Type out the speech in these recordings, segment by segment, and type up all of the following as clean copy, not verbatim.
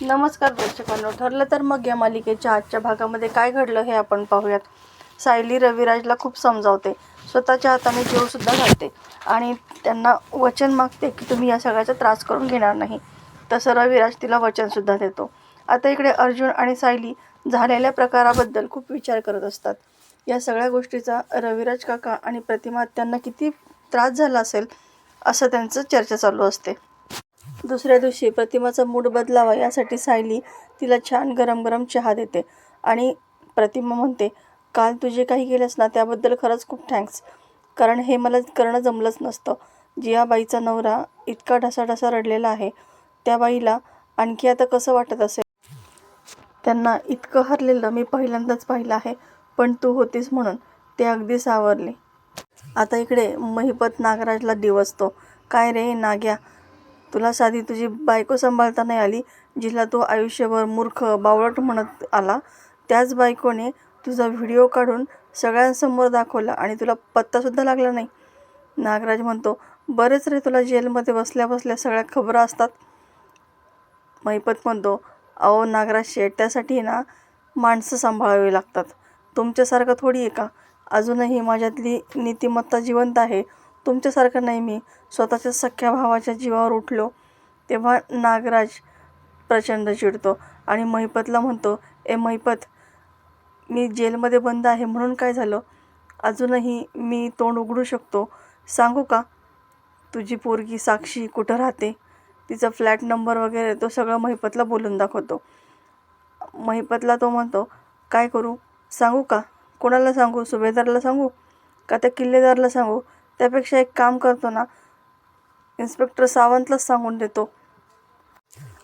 नमस्कार दर्शकांनो, ठरलं तर मग या मालिकेच्या आजच्या भागामध्ये काय घडलं हे आपण पाहूयात. सायली रविराजला खूप समजावते, स्वतःच्या हाताने जेवूसुद्धा घालते आणि त्यांना वचन मागते की तुम्ही या सगळ्याचा त्रास करून घेणार नाही. तसं रविराज तिला वचनसुद्धा देतो. आता इकडे अर्जुन आणि सायली झालेल्या प्रकाराबद्दल खूप विचार करत असतात. या सगळ्या गोष्टीचा रविराज काका आणि प्रतिमा त्यांना किती त्रास झाला असेल असं त्यांचं चर्चा चालू असते. दुसऱ्या दिवशी प्रतिमाचा मूड बदलावा यासाठी सायली तिला छान गरम गरम चहा देते आणि प्रतिमा म्हणते, काल तू जे काही केलंस ना त्याबद्दल खरंच खूप थँक्स, कारण हे मला करणं जमलंच नसतं. जिया बाईचा नवरा इतका ढसाढसा रडलेला आहे, त्या बाईला आणखी आता कसं वाटत असेल. त्यांना इतकं हरलेलं मी पहिल्यांदाच पाहिलं आहे, पण तू होतीस म्हणून ते अगदी सावरले. आता इकडे महिपत नागराजला डिवचतो. काय रे नाग्या, तुला साधी तुझी बायको सांभाळता नाही आली, जिला तू आयुष्यभर मूर्ख बावळट म्हणत आला. त्याच बायकोने तुझा व्हिडिओ काढून सगळ्यांसमोर दाखवला आणि तुला पत्तासुद्धा लागला नाही. नागराज म्हणतो, बरेच रे तुला जेलमध्ये बसल्या बसल्या सगळ्या खबरा असतात. महिपत म्हणतो, अहो नागराज शेठ, त्यासाठी ना माणसं सांभाळावी लागतात. तुमच्यासारखं थोडी आहे का, अजूनही माझ्यातली नीतिमत्ता जिवंत आहे. तुमच्यासारखं नाही मी. स्वतःच्या सख्ख्या भावाच्या जीवावर उठलो तेव्हा नागराज प्रचंड चिडतो आणि महिपतला म्हणतो, ए महिपत, मी जेलमध्ये बंद आहे म्हणून काय झालं, अजूनही मी तोंड उघडू शकतो. सांगू का तुझी पोरगी साक्षी कुठं राहते, तिचा फ्लॅट नंबर वगैरे तो सगळं महिपतला बोलून दाखवतो. महिपतला तो म्हणतो, काय करू, सांगू का, कोणाला सांगू, सुभेदारला सांगू का त्या किल्लेदारला सांगू, त्यापेक्षा एक काम करतो ना, इन्स्पेक्टर सावंतलाच सांगून देतो.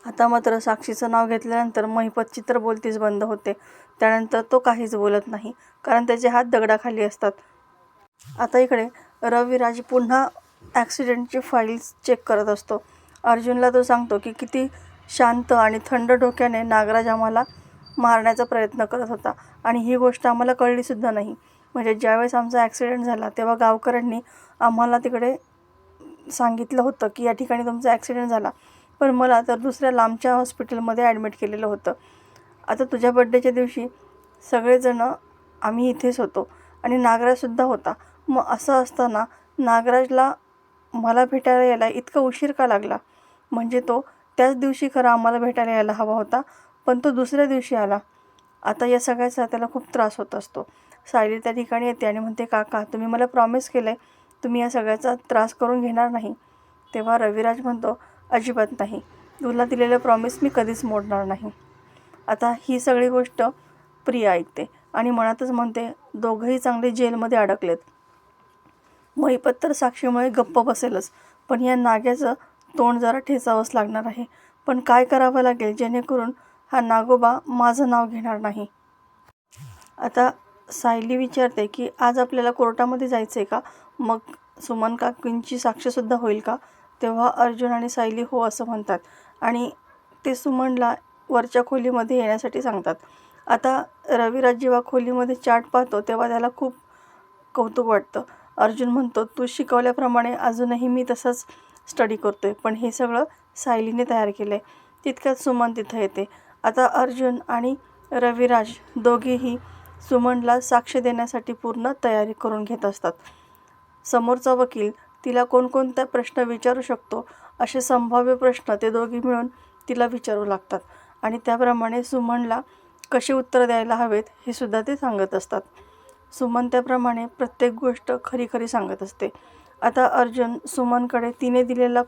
आता मात्र साक्षीचं नाव घेतल्यानंतर महिपत चित्र बोलतीच बंद होते. त्यानंतर तो काहीच बोलत नाही, कारण त्याचे हात दगडाखाली असतात. आता इकडे रविराज पुन्हा ॲक्सिडेंटची फाईल्स चेक करत असतो. अर्जुनला तो सांगतो की किती शांत आणि थंड डोक्याने नागराज आम्हाला मारण्याचा प्रयत्न करत होता आणि ही गोष्ट आम्हाला कळलीसुद्धा नाही. म्हणजे ज्यावेळेस आमचा ॲक्सिडेंट झाला तेव्हा गावकऱ्यांनी आम्हाला तिकडे सांगितलं होतं की या ठिकाणी तुमचा ॲक्सिडेंट झाला, पण मला तर दुसऱ्या लांबच्या हॉस्पिटलमध्ये ॲडमिट केलेलं होतं. आता तुझ्या बड्डेच्या दिवशी सगळेजणं आम्ही इथेच होतो आणि नागराजसुद्धा होता. मग असं असताना नागराजला मला भेटायला यायला इतका उशीर का लागला, म्हणजे तो त्याच दिवशी खरं आम्हाला भेटायला यायला हवा होता, पण तो दुसऱ्या दिवशी आला. आता या सगळ्याचा त्याला खूप त्रास होत असतो. सायली त्या ठिकाणी येते आणि म्हणते, काका तुम्ही मला प्रॉमिस केलं आहे तुम्ही या सगळ्याचा त्रास करून घेणार नाही. तेव्हा रविराज म्हणतो, अजिबात नाही, तुला दिलेलं प्रॉमिस मी कधीच मोडणार नाही. आता ही सगळी गोष्ट प्रिया ऐकते आणि मनातच म्हणते, दोघंही चांगले जेलमध्ये अडकलेत. महिपत तर साक्षीमुळे गप्प बसेलच, पण या नाग्याचं तोंड जरा ठेचावंच लागणार आहे. पण काय करावं लागेल जेणेकरून हा नागोबा माझं नाव घेणार नाही. आता सायली विचारते की आज आपल्याला कोर्टामध्ये जायचं आहे का, मग सुमन काकींची साक्षीसुद्धा होईल का. तेव्हा अर्जुन आणि सायली हो असं म्हणतात आणि ते सुमनला वरच्या खोलीमध्ये येण्यासाठी सांगतात. आता रविराज जेव्हा खोलीमध्ये चार्ट पाहतो तेव्हा त्याला खूप कौतुक वाटतं. अर्जुन म्हणतो, तू शिकवल्याप्रमाणे अजूनही मी तसंच स्टडी करतो आहे, पण हे सगळं सायलीने तयार केलं आहे. तितक्यात सुमन तिथं येते. आता अर्जुन आणि रविराज दोघेही सुमनला साक्ष देण्यासाठी पूर्ण तयारी करून घेत असतात. समोरचा वकील तिला कोणकोणता प्रश्न विचारू शकतो असे संभाव्य प्रश्न ते दोघे मिळून तिला विचारू लागतात आणि त्याप्रमाणे सुमनला कशी उत्तरं द्यायला हवेत हे सुद्धा ते सांगत असतात. सुमन त्याप्रमाणे प्रत्येक गोष्ट खरी खरी सांगत असते. आता अर्जुन सुमनकडे तिने दिलेला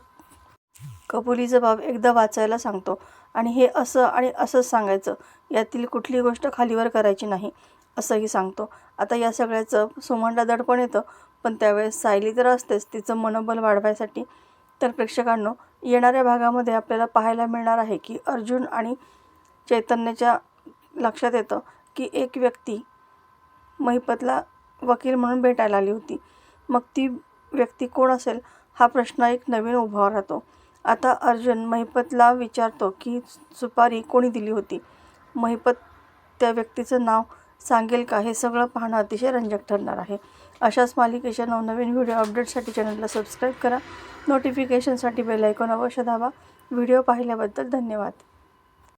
कबुली जबाब एकदा वाचायला सांगतो आणि हे असं आणि असंच सांगायचं, यातील कुठली गोष्ट खालीवर करायची नाही असंही सांगतो. आता या सगळ्याचं सुमनला दडपण येतं, पण त्यावेळेस सायली तर असतेच तिचं मनोबल वाढवायसाठी. तर प्रेक्षकांनो, येणाऱ्या भागामध्ये आपल्याला पाहायला मिळणार आहे की अर्जुन आणि चैतन्याच्या लक्षात येतं की एक व्यक्ती महिपतला वकील म्हणून भेटायला आली होती. मग ती व्यक्ती कोण असेल हा प्रश्न एक नवीन उभा राहतो. आता अर्जुन महिपतला विचारतो की सुपारी कोणी दिली होती. महिपत त्या व्यक्तीचं नाव सांगेल का, हे सगळं पाहणं अतिशय रंजक ठरणार आहे. अशाच मालिकेच्या नवनवीन व्हिडिओ अपडेटसाठी चॅनलला सबस्क्राईब करा. नोटिफिकेशनसाठी बेल आयकॉन अवश्य दाबा. व्हिडिओ पाहिल्याबद्दल धन्यवाद.